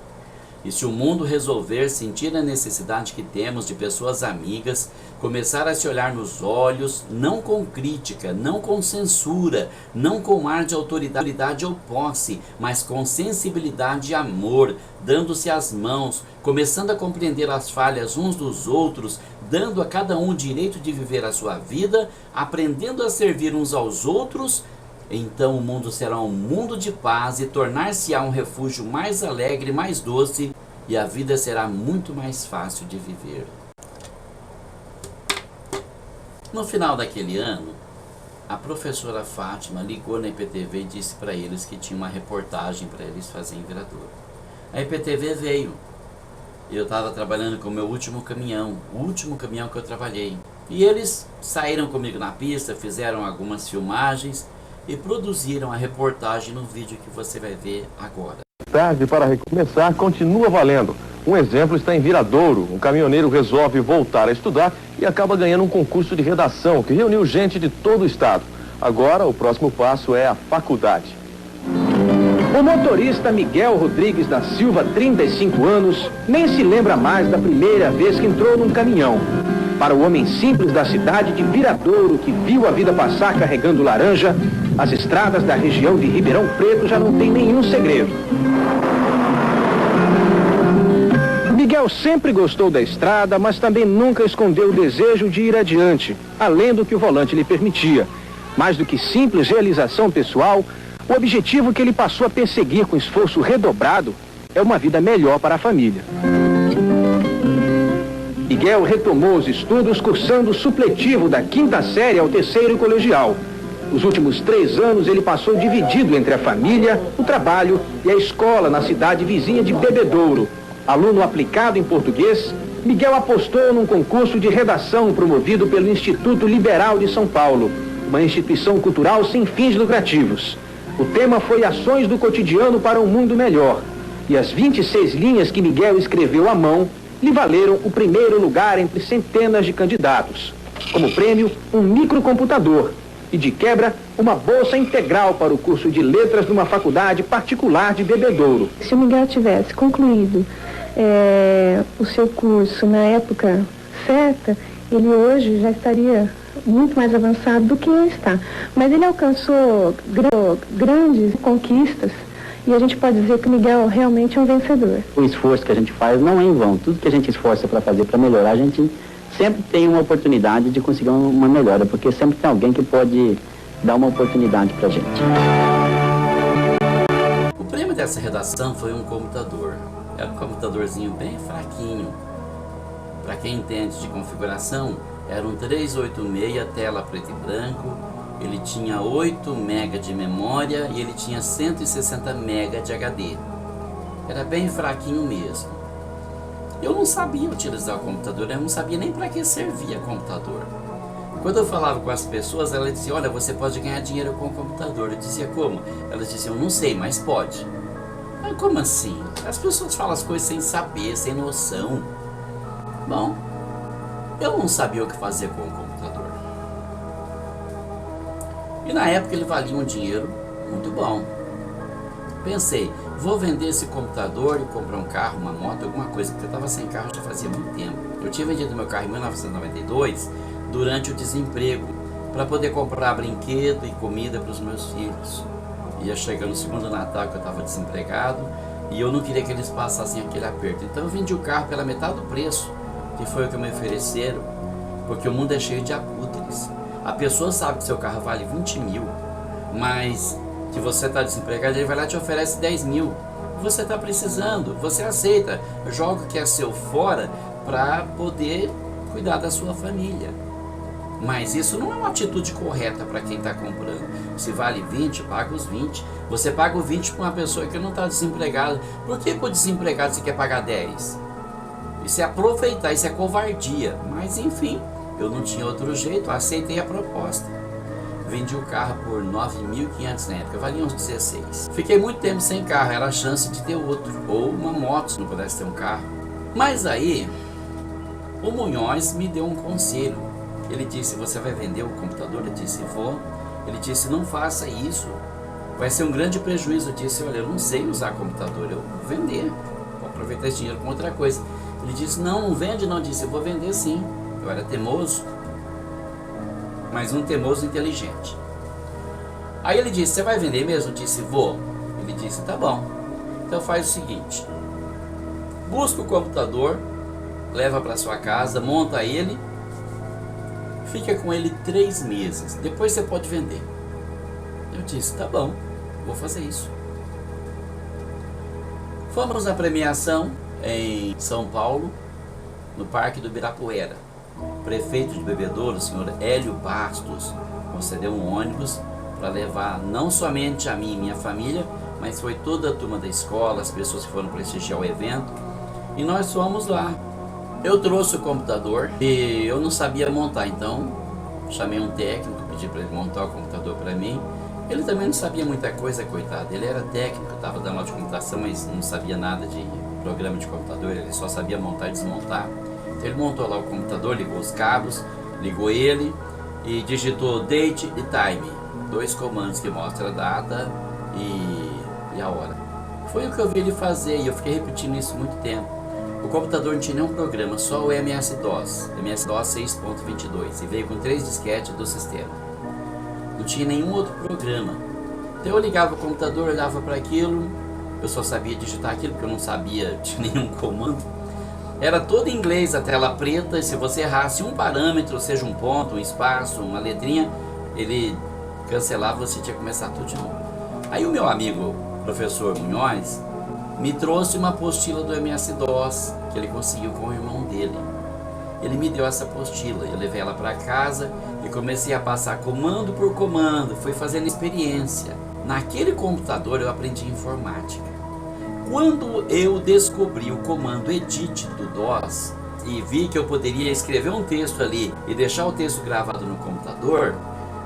E se o mundo resolver sentir a necessidade que temos de pessoas amigas, começar a se olhar nos olhos, não com crítica, não com censura, não com ar de autoridade ou posse, mas com sensibilidade e amor, dando-se as mãos, começando a compreender as falhas uns dos outros, dando a cada um o direito de viver a sua vida, aprendendo a servir uns aos outros, então o mundo será um mundo de paz e tornar-se-á um refúgio mais alegre, mais doce, e a vida será muito mais fácil de viver. No final daquele ano, a professora Fátima ligou na IPTV e disse para eles que tinha uma reportagem para eles fazerem em Viradouro. A IPTV veio. Eu estava trabalhando com o meu último caminhão, o último caminhão que eu trabalhei. E eles saíram comigo na pista, fizeram algumas filmagens e produziram a reportagem no vídeo que você vai ver agora. Tarde para recomeçar continua valendo. Um exemplo está em Viradouro. Um caminhoneiro resolve voltar a estudar e acaba ganhando um concurso de redação que reuniu gente de todo o estado. Agora o próximo passo é a faculdade. O motorista Miguel Rodrigues da Silva, 35 anos, nem se lembra mais da primeira vez que entrou num caminhão. Para o homem simples da cidade de Viradouro, que viu a vida passar carregando laranja, as estradas da região de Ribeirão Preto já não têm nenhum segredo. Miguel sempre gostou da estrada, mas também nunca escondeu o desejo de ir adiante, além do que o volante lhe permitia. Mais do que simples realização pessoal, o objetivo que ele passou a perseguir com esforço redobrado é uma vida melhor para a família. Miguel retomou os estudos cursando o supletivo da 5ª série ao 3º colegial. Os últimos 3 anos ele passou dividido entre a família, o trabalho e a escola na cidade vizinha de Bebedouro. Aluno aplicado em português, Miguel apostou num concurso de redação promovido pelo Instituto Liberal de São Paulo, uma instituição cultural sem fins lucrativos. O tema foi Ações do Cotidiano para um Mundo Melhor. E as 26 linhas que Miguel escreveu à mão lhe valeram o primeiro lugar entre centenas de candidatos. Como prêmio, um microcomputador e, de quebra, uma bolsa integral para o curso de letras numa faculdade particular de Bebedouro. Se o Miguel tivesse concluído o seu curso na época certa, ele hoje já estaria muito mais avançado do que está. Mas ele alcançou grandes conquistas e a gente pode dizer que o Miguel realmente é um vencedor. O esforço que a gente faz não é em vão. Tudo que a gente esforça para fazer, para melhorar, a gente sempre tem uma oportunidade de conseguir uma melhora, porque sempre tem alguém que pode dar uma oportunidade para a gente. O prêmio dessa redação foi um computador. Era um computadorzinho bem fraquinho. Para quem entende de configuração, era um 386, tela preto e branco. Ele tinha 8 MB de memória e ele tinha 160 MB de HD. Era bem fraquinho mesmo. Eu não sabia utilizar o computador, eu não sabia nem para que servia o computador. Quando eu falava com as pessoas, elas diziam: olha, você pode ganhar dinheiro com o computador. Eu dizia: como? Elas diziam: não sei, mas pode. Mas como assim? As pessoas falam as coisas sem saber, sem noção. Bom, eu não sabia o que fazer com o computador. E na época ele valia um dinheiro muito bom. Pensei, vou vender esse computador e comprar um carro, uma moto, alguma coisa, porque eu estava sem carro já fazia muito tempo. Eu tinha vendido meu carro em 1992, durante o desemprego, para poder comprar brinquedo e comida para os meus filhos. Ia chegar no segundo Natal que eu estava desempregado e eu não queria que eles passassem aquele aperto. Então eu vendi o carro pela metade do preço, que foi o que me ofereceram, porque o mundo é cheio de abutres. A pessoa sabe que seu carro vale 20 mil, mas que você está desempregado, ele vai lá e te oferece 10 mil. Você está precisando, você aceita, joga o que é seu fora para poder cuidar da sua família. Mas isso não é uma atitude correta para quem está comprando. Se vale 20, paga os 20. Você paga o 20 para uma pessoa que não está desempregada. Por que para o desempregado você quer pagar 10? Isso é aproveitar, isso é covardia. Mas enfim, eu não tinha outro jeito, aceitei a proposta. Vendi o carro por 9.500 na época, valia uns 16. Fiquei muito tempo sem carro, era a chance de ter outro. Ou uma moto, se não pudesse ter um carro. Mas aí, o Munhoz me deu um conselho. Ele disse, você vai vender o computador? Eu disse, vou. Ele disse, não faça isso. Vai ser um grande prejuízo. Eu disse, olha, eu não sei usar computador, eu vou vender. Vou aproveitar esse dinheiro com outra coisa. Ele disse, não vende não. Eu disse, eu vou vender sim. Eu era teimoso, mas um teimoso inteligente. Aí ele disse, você vai vender mesmo? Eu disse, vou. Ele disse, tá bom. Então faz o seguinte, busca o computador, leva para sua casa, monta ele, fica com ele 3 meses, depois você pode vender. Eu disse, tá bom, vou fazer isso. Fomos à premiação em São Paulo, no Parque do Ibirapuera. O prefeito de Bebedouro, o senhor Hélio Bastos, concedeu um ônibus para levar não somente a mim e minha família, mas foi toda a turma da escola, as pessoas que foram prestigiar o evento, e nós fomos lá. Eu trouxe o computador e eu não sabia montar, então chamei um técnico, pedi para ele montar o computador para mim. Ele também não sabia muita coisa, coitado, ele era técnico, estava dando aula de computação, mas não sabia nada de programa de computador, ele só sabia montar e desmontar. Então ele montou lá o computador, ligou os cabos, ligou ele e digitou date e time, 2 comandos que mostram a data e a hora. Foi o que eu vi ele fazer e eu fiquei repetindo isso muito tempo. O computador não tinha nenhum programa, só o MS-DOS 6.22, e veio com 3 disquetes do sistema. Não tinha nenhum outro programa. Então eu ligava o computador, olhava para aquilo, eu só sabia digitar aquilo porque eu não sabia de nenhum comando. Era todo em inglês, a tela preta, e se você errasse um parâmetro, seja um ponto, um espaço, uma letrinha, ele cancelava, você tinha que começar tudo de novo. Aí o meu amigo, professor Munhoz, me trouxe uma apostila do MS-DOS, que ele conseguiu com o irmão dele. Ele me deu essa apostila, eu levei ela para casa e comecei a passar comando por comando, fui fazendo experiência. Naquele computador eu aprendi informática. Quando eu descobri o comando edit do DOS e vi que eu poderia escrever um texto ali e deixar o texto gravado no computador,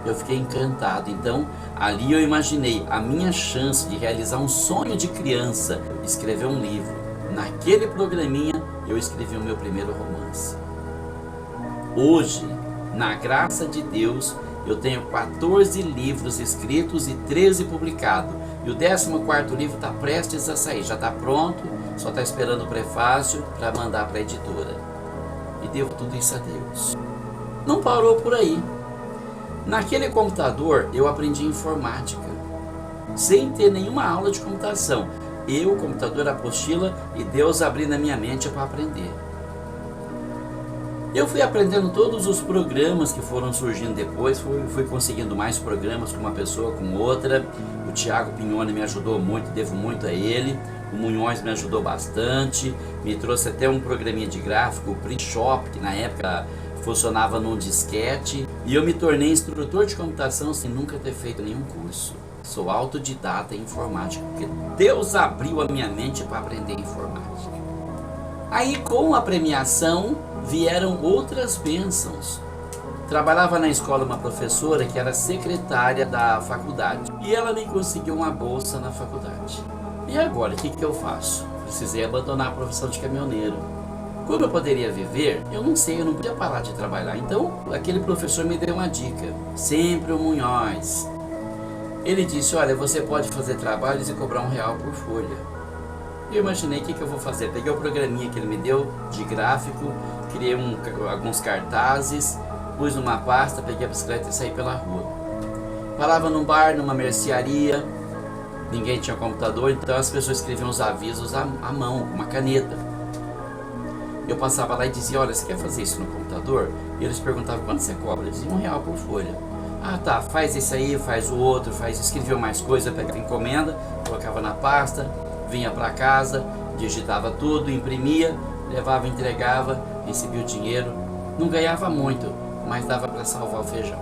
eu fiquei encantado. Então ali eu imaginei a minha chance de realizar um sonho de criança, escrever um livro. Naquele programinha eu escrevi o meu primeiro romance. Hoje, na graça de Deus, eu tenho 14 livros escritos e 13 publicados. E o 14º livro está prestes a sair, já está pronto, só está esperando o prefácio para mandar para a editora. E devo tudo isso a Deus. Não parou por aí. Naquele computador eu aprendi informática, sem ter nenhuma aula de computação. Eu, computador, apostila e Deus abrindo a minha mente para aprender. Eu fui aprendendo todos os programas que foram surgindo depois, fui conseguindo mais programas com uma pessoa, com outra. O Thiago Pignoni me ajudou muito, devo muito a ele. O Munhoz me ajudou bastante, me trouxe até um programinha de gráfico, o Pre-Shop, que na época funcionava num disquete. E eu me tornei instrutor de computação sem nunca ter feito nenhum curso. Sou autodidata em informática, porque Deus abriu a minha mente para aprender informática. Aí com a premiação vieram outras bênçãos. Trabalhava na escola uma professora que era secretária da faculdade e ela me conseguiu uma bolsa na faculdade. E agora, o que eu faço? Precisei abandonar a profissão de caminhoneiro. Como eu poderia viver? Eu não sei, eu não podia parar de trabalhar. Então, aquele professor me deu uma dica. Sempre o Munhoz. Ele disse, olha, você pode fazer trabalhos e cobrar R$1 por folha. E eu imaginei o que eu vou fazer. Peguei o programinha que ele me deu de gráfico, criei alguns cartazes, pus numa pasta, peguei a bicicleta e saí pela rua. Parava num bar, numa mercearia, ninguém tinha computador, então as pessoas escreviam os avisos à mão, com uma caneta. Eu passava lá e dizia, olha, você quer fazer isso no computador? E eles perguntavam, quanto você cobra? Eu dizia, R$1 por folha. Ah tá, faz esse aí, faz o outro, escrevia mais coisa, pegava encomenda, colocava na pasta, vinha para casa, digitava tudo, imprimia, levava, entregava, recebia o dinheiro. Não ganhava muito, mas dava para salvar o feijão.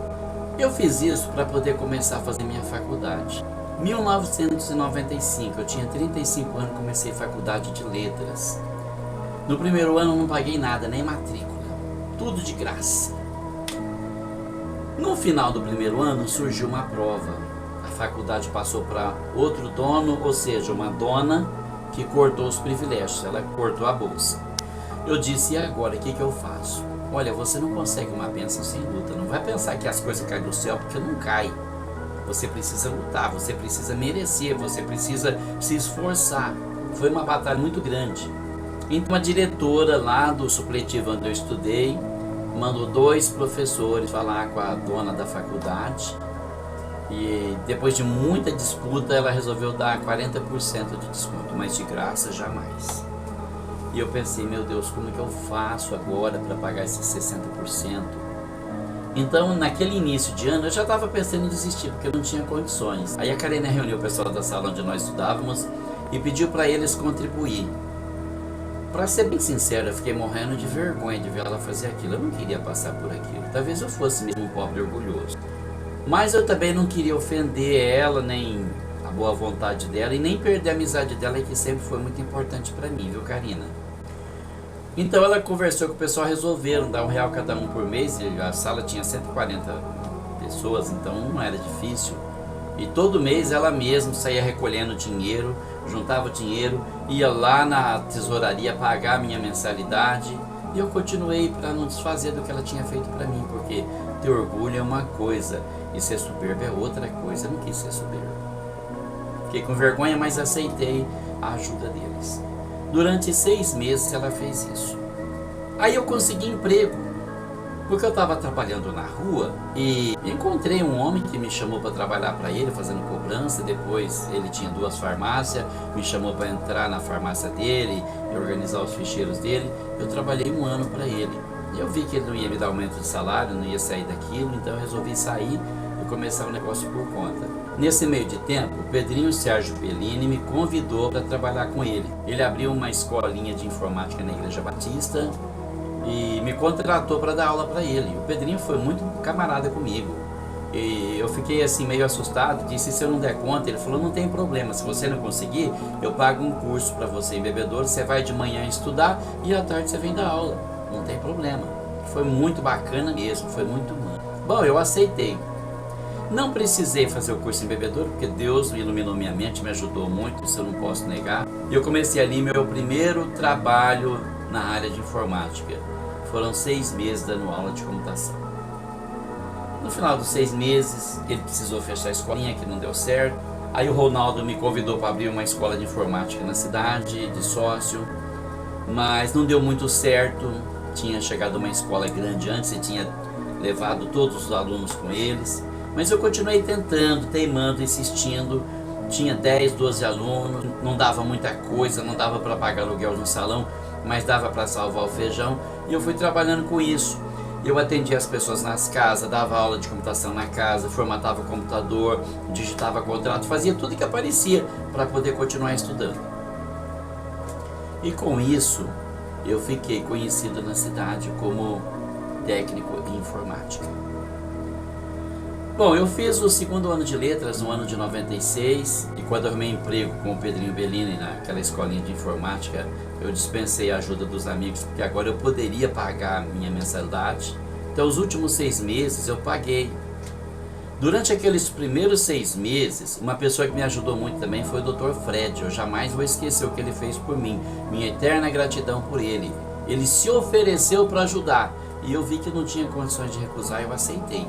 Eu fiz isso para poder começar a fazer minha faculdade. 1995, eu tinha 35 anos, comecei faculdade de letras. No primeiro ano eu não paguei nada, nem matrícula, tudo de graça. No final do primeiro ano surgiu uma prova. A faculdade passou para outro dono, ou seja, uma dona que cortou os privilégios, ela cortou a bolsa. Eu disse, e agora, o que eu faço? Olha, você não consegue uma bênção sem luta, não vai pensar que as coisas caem do céu, porque não cai. Você precisa lutar, você precisa merecer, você precisa se esforçar. Foi uma batalha muito grande. Então a diretora lá do supletivo onde eu estudei mandou 2 professores falar com a dona da faculdade e depois de muita disputa ela resolveu dar 40% de desconto, mas de graça jamais. E eu pensei, meu Deus, como que eu faço agora para pagar esses 60%? Então naquele início de ano eu já estava pensando em desistir porque eu não tinha condições. Aí a Karina reuniu o pessoal da sala onde nós estudávamos e pediu para eles contribuir. Para ser bem sincero, eu fiquei morrendo de vergonha de ver ela fazer aquilo. Eu não queria passar por aquilo. Talvez eu fosse mesmo um pobre orgulhoso. Mas eu também não queria ofender ela, nem a boa vontade dela, e nem perder a amizade dela, que sempre foi muito importante para mim, viu, Karina? Então ela conversou com o pessoal, resolveram dar R$1 cada um por mês. E a sala tinha 140 pessoas, então não era difícil. E todo mês ela mesma saía recolhendo dinheiro, juntava o dinheiro, ia lá na tesouraria pagar a minha mensalidade. E eu continuei para não desfazer do que ela tinha feito para mim, porque ter orgulho é uma coisa e ser soberbo é outra coisa. Eu não quis ser soberbo. Fiquei com vergonha, mas aceitei a ajuda deles. Durante 6 meses ela fez isso. Aí eu consegui emprego. Porque eu estava trabalhando na rua e encontrei um homem que me chamou para trabalhar para ele, fazendo cobrança. Depois ele tinha 2 farmácias, me chamou para entrar na farmácia dele e organizar os ficheiros dele. Eu trabalhei 1 ano para ele. Eu vi que ele não ia me dar aumento de salário, não ia sair daquilo, então eu resolvi sair e começar o negócio por conta. Nesse meio de tempo, o Pedrinho Sérgio Bellini me convidou para trabalhar com ele. Ele abriu uma escolinha de informática na Igreja Batista e me contratou para dar aula para ele. O Pedrinho foi muito camarada comigo. E eu fiquei assim meio assustado, disse, se eu não der conta, ele falou, não tem problema, se você não conseguir, eu pago um curso para você em Bebedouro, você vai de manhã estudar e à tarde você vem dar aula, não tem problema. Foi muito bacana mesmo, foi muito humano. Bom, eu aceitei. Não precisei fazer o curso em Bebedouro, porque Deus iluminou minha mente, me ajudou muito, isso eu não posso negar. E eu comecei ali meu primeiro trabalho na área de informática. Foram 6 meses dando aula de computação. No final dos 6 meses, ele precisou fechar a escolinha, que não deu certo. Aí o Ronaldo me convidou para abrir uma escola de informática na cidade, de sócio. Mas não deu muito certo. Tinha chegado uma escola grande antes e tinha levado todos os alunos com eles. Mas eu continuei tentando, teimando, insistindo. Tinha 10, 12 alunos, não dava muita coisa, não dava para pagar aluguel no salão, mas dava para salvar o feijão. E eu fui trabalhando com isso. Eu atendia as pessoas nas casas, dava aula de computação na casa, formatava o computador, digitava contrato, fazia tudo que aparecia para poder continuar estudando. E com isso, eu fiquei conhecido na cidade como técnico em informática. Bom, eu fiz o 2º ano de letras no ano de 96 e quando eu arrumei emprego com o Pedrinho Bellini naquela escolinha de informática, eu dispensei a ajuda dos amigos porque agora eu poderia pagar a minha mensalidade. Então os últimos 6 meses eu paguei. Durante aqueles primeiros 6 meses, uma pessoa que me ajudou muito também foi o Dr. Fred. Eu jamais vou esquecer o que ele fez por mim. Minha eterna gratidão por ele. Ele se ofereceu para ajudar e eu vi que não tinha condições de recusar e eu aceitei.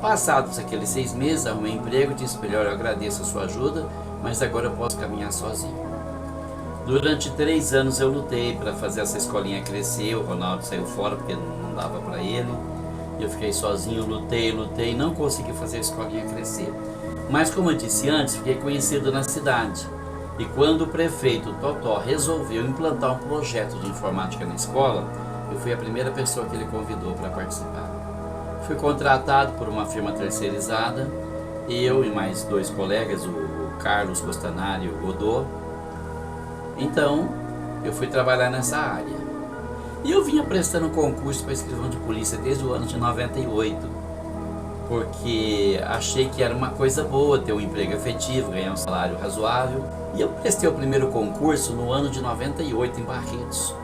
Passados aqueles 6 meses, arrumei emprego, disse para ele, eu agradeço a sua ajuda, mas agora eu posso caminhar sozinho. Durante 3 anos eu lutei para fazer essa escolinha crescer, o Ronaldo saiu fora porque não dava para ele. Eu fiquei sozinho, lutei, não consegui fazer a escolinha crescer. Mas como eu disse antes, fiquei conhecido na cidade. E quando o prefeito Totó resolveu implantar um projeto de informática na escola, eu fui a primeira pessoa que ele convidou para participar. Fui contratado por uma firma terceirizada, eu e mais 2 colegas, o Carlos Costanari e o Godô. Então, eu fui trabalhar nessa área. E eu vinha prestando concurso para escrivão de polícia desde o ano de 98, porque achei que era uma coisa boa ter um emprego efetivo, ganhar um salário razoável. E eu prestei o primeiro concurso no ano de 98 em Barretos.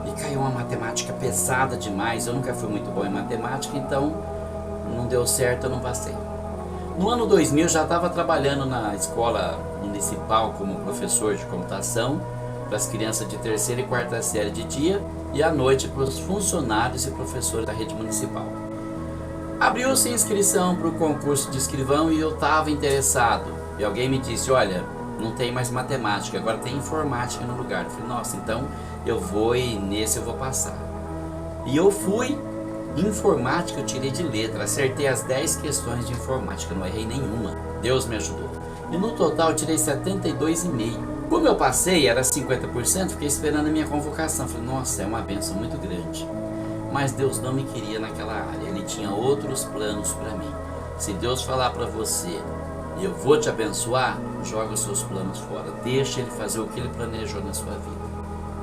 E caiu uma matemática pesada demais, eu nunca fui muito bom em matemática, então não deu certo, eu não passei. No ano 2000 eu já estava trabalhando na escola municipal como professor de computação para as crianças de terceira e quarta série de dia e à noite para os funcionários e professores da rede municipal. Abriu-se inscrição para o concurso de escrivão e eu estava interessado. E alguém me disse, olha, não tem mais matemática, agora tem informática no lugar. Eu falei, nossa, então eu vou e nesse eu vou passar. E eu fui. Informática eu tirei de letra, acertei as 10 questões de informática, não errei nenhuma. Deus me ajudou. E no total eu tirei 72,5. Como eu passei, era 50%, fiquei esperando a minha convocação. Falei, nossa, é uma bênção muito grande. Mas Deus não me queria naquela área, Ele tinha outros planos para mim. Se Deus falar para você, eu vou te abençoar, joga os seus planos fora. Deixa Ele fazer o que Ele planejou na sua vida.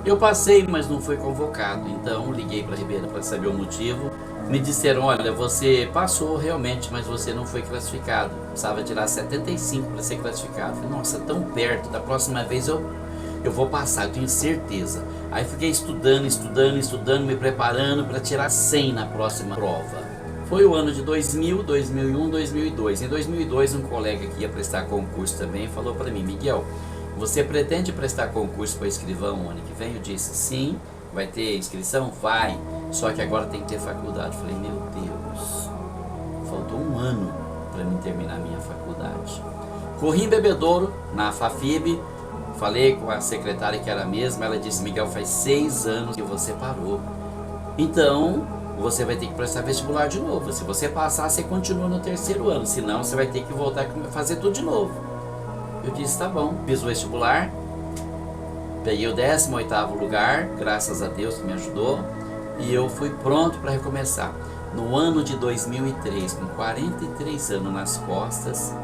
Eu passei, mas não fui convocado, então liguei para a Ribeira para saber o motivo. Me disseram, olha, você passou realmente, mas você não foi classificado. Precisava tirar 75 para ser classificado. Falei, nossa, tão perto, da próxima vez eu vou passar, eu tenho certeza. Aí fiquei estudando, me preparando para tirar 100 na próxima prova. Foi o ano de 2000, 2001, 2002. Em 2002, um colega que ia prestar concurso também falou para mim, Miguel, você pretende prestar concurso para escrivão o ano que vem? Eu disse, sim. Vai ter inscrição? Vai. Só que agora tem que ter faculdade. Eu falei, meu Deus, faltou um ano para mim terminar a minha faculdade. Corri em Bebedouro, na FAFIB, falei com a secretária que era a mesma, ela disse, Miguel, faz 6 anos que você parou. Então, você vai ter que prestar vestibular de novo. Se você passar, você continua no 3º ano, senão você vai ter que voltar a fazer tudo de novo. Eu disse, tá bom, fiz o vestibular, peguei o 18º lugar, graças a Deus que me ajudou, e eu fui pronto para recomeçar. No ano de 2003, com 43 anos nas costas,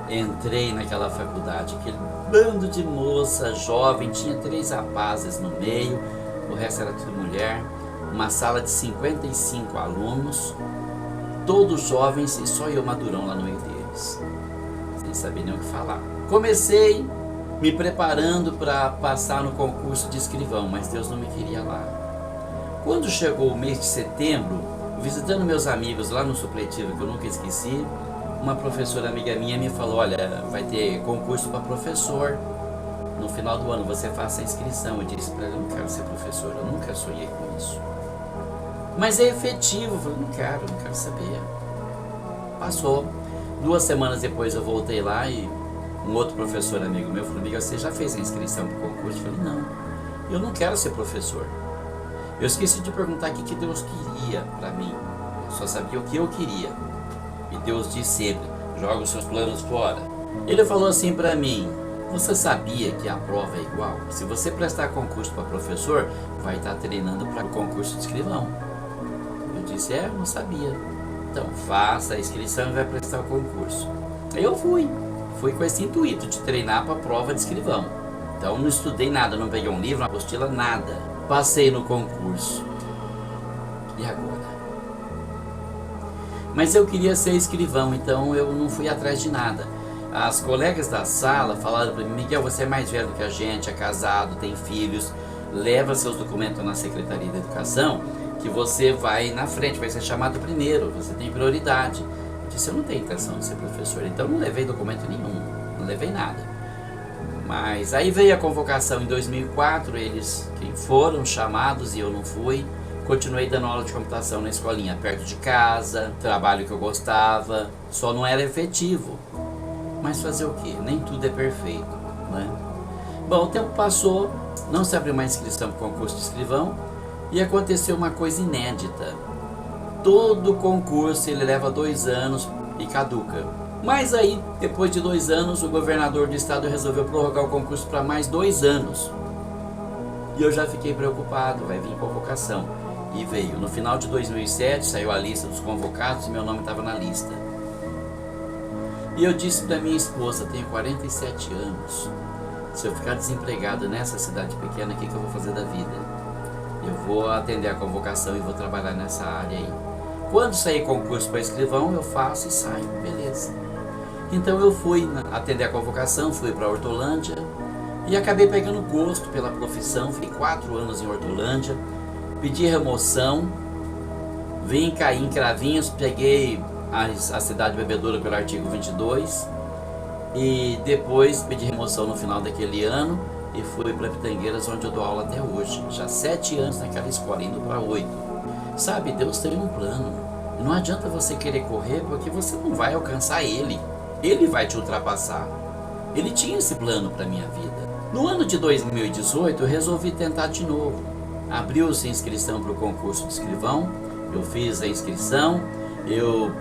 entrei naquela faculdade, aquele bando de moça jovem, tinha 3 rapazes no meio, o resto era tudo mulher, uma sala de 55 alunos, todos jovens e só eu madurão lá no meio deles. Sem saber nem o que falar. Comecei me preparando para passar no concurso de escrivão, mas Deus não me queria lá. Quando chegou o mês de setembro, visitando meus amigos lá no supletivo, que eu nunca esqueci, uma professora amiga minha me falou, olha, vai ter concurso para professor no final do ano, você faça a inscrição. Eu disse para ela, eu não quero ser professor, eu nunca sonhei com isso. Mas é efetivo, eu falei, não quero saber. Passou. 2 semanas depois eu voltei lá e um outro professor amigo meu falou, Miguel, você já fez a inscrição para o concurso? Eu falei, não, eu não quero ser professor. Eu esqueci de perguntar o que Deus queria para mim. Eu só sabia o que eu queria. E Deus disse sempre, joga os seus planos fora. Ele falou assim para mim, você sabia que a prova é igual? Se você prestar concurso para professor, vai estar treinando para o concurso de escrivão. Eu disse, não sabia. Então, faça a inscrição e vai prestar o concurso. Aí eu fui com esse intuito de treinar para a prova de escrivão. Então, não estudei nada, não peguei um livro, uma apostila, nada. Passei no concurso. E agora? Mas eu queria ser escrivão, então eu não fui atrás de nada. As colegas da sala falaram para mim, Miguel, você é mais velho que a gente, é casado, tem filhos, leva seus documentos na Secretaria da Educação, que você vai na frente, vai ser chamado primeiro, você tem prioridade. Eu disse, eu não tenho intenção de ser professor, então não levei documento nenhum, não levei nada. Mas aí veio a convocação em 2004, eles foram chamados e eu não fui. Continuei dando aula de computação na escolinha, perto de casa, trabalho que eu gostava, só não era efetivo. Mas fazer o quê? Nem tudo é perfeito, né? Bom, o tempo passou, não se abriu mais inscrição para o concurso de escrivão, e aconteceu uma coisa inédita. Todo concurso ele leva 2 anos e caduca. Mas aí, depois de 2 anos, o governador do estado resolveu prorrogar o concurso para mais 2 anos. E eu já fiquei preocupado, vai vir convocação. E veio. No final de 2007, saiu a lista dos convocados e meu nome estava na lista. E eu disse para minha esposa, tenho 47 anos. Se eu ficar desempregado nessa cidade pequena, o que eu vou fazer da vida? eu vou atender a convocação e vou trabalhar nessa área aí. Quando sair concurso para escrivão, eu faço e saio, beleza. Então eu fui atender a convocação, fui para Hortolândia e acabei pegando gosto pela profissão. Fiquei 4 anos em Hortolândia, pedi remoção, vim cair em Cravinhos, peguei a cidade bebedora pelo artigo 22 e depois pedi remoção no final daquele ano e fui para Pitangueiras, onde eu dou aula até hoje. Já 7 anos naquela escola, indo para 8. Sabe, Deus tem um plano. Não adianta você querer correr, porque você não vai alcançar Ele. Ele vai te ultrapassar. Ele tinha esse plano para minha vida. No ano de 2018, eu resolvi tentar de novo. Abriu-se a inscrição para o concurso de escrivão. Eu fiz a inscrição, eu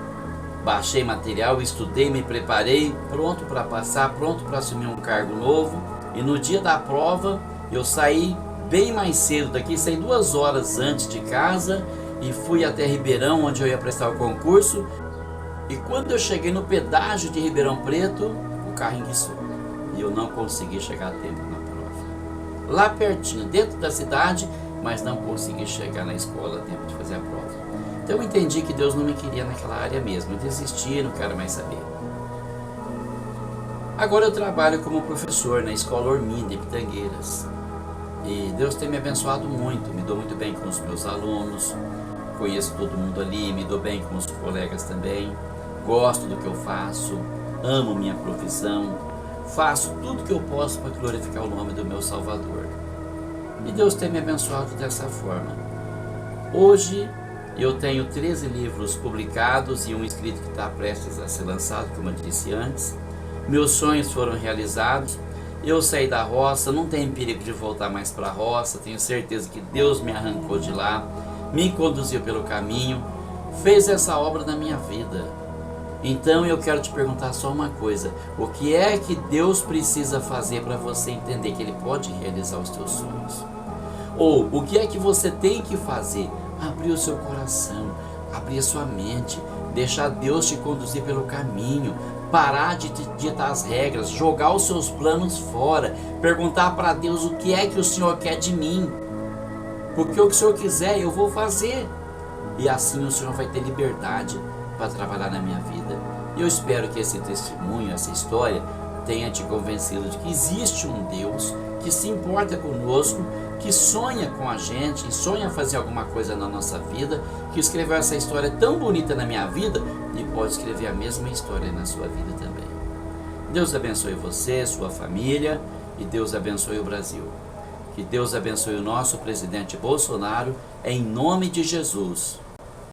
baixei material, estudei, me preparei, pronto para passar, pronto para assumir um cargo novo. E no dia da prova, eu saí bem mais cedo daqui, saí 2 horas antes de casa e fui até Ribeirão, onde eu ia prestar o concurso. E quando eu cheguei no pedágio de Ribeirão Preto, o carro enguiçou e eu não consegui chegar a tempo na prova. Lá pertinho, dentro da cidade, mas não consegui chegar na escola a tempo de fazer a prova. Então eu entendi que Deus não me queria naquela área mesmo, eu desisti, não quero mais saber. Agora eu trabalho como professor na escola Orminda, de Pitangueiras. E Deus tem me abençoado muito, me dou muito bem com os meus alunos, conheço todo mundo ali, me dou bem com os colegas também, gosto do que eu faço, amo minha profissão, faço tudo que eu posso para glorificar o nome do meu Salvador. E Deus tem me abençoado dessa forma. Hoje eu tenho 13 livros publicados e um escrito que está prestes a ser lançado, como eu disse antes. Meus sonhos foram realizados. Eu saí da roça, não tem perigo de voltar mais para a roça. Tenho certeza que Deus me arrancou de lá, me conduziu pelo caminho, fez essa obra na minha vida. Então eu quero te perguntar só uma coisa: o que é que Deus precisa fazer para você entender que Ele pode realizar os teus sonhos? Ou o que é que você tem que fazer? Abrir o seu coração, abrir a sua mente, deixar Deus te conduzir pelo caminho, parar de ditar as regras, jogar os seus planos fora, perguntar para Deus o que é que o Senhor quer de mim, porque o que o Senhor quiser eu vou fazer, e assim o Senhor vai ter liberdade para trabalhar na minha vida. Eu espero que esse testemunho, essa história tenha te convencido de que existe um Deus que se importa conosco, que sonha com a gente, sonha fazer alguma coisa na nossa vida, que escreveu essa história tão bonita na minha vida e pode escrever a mesma história na sua vida também. Deus abençoe você, sua família, e Deus abençoe o Brasil. Que Deus abençoe o nosso presidente Bolsonaro, em nome de Jesus.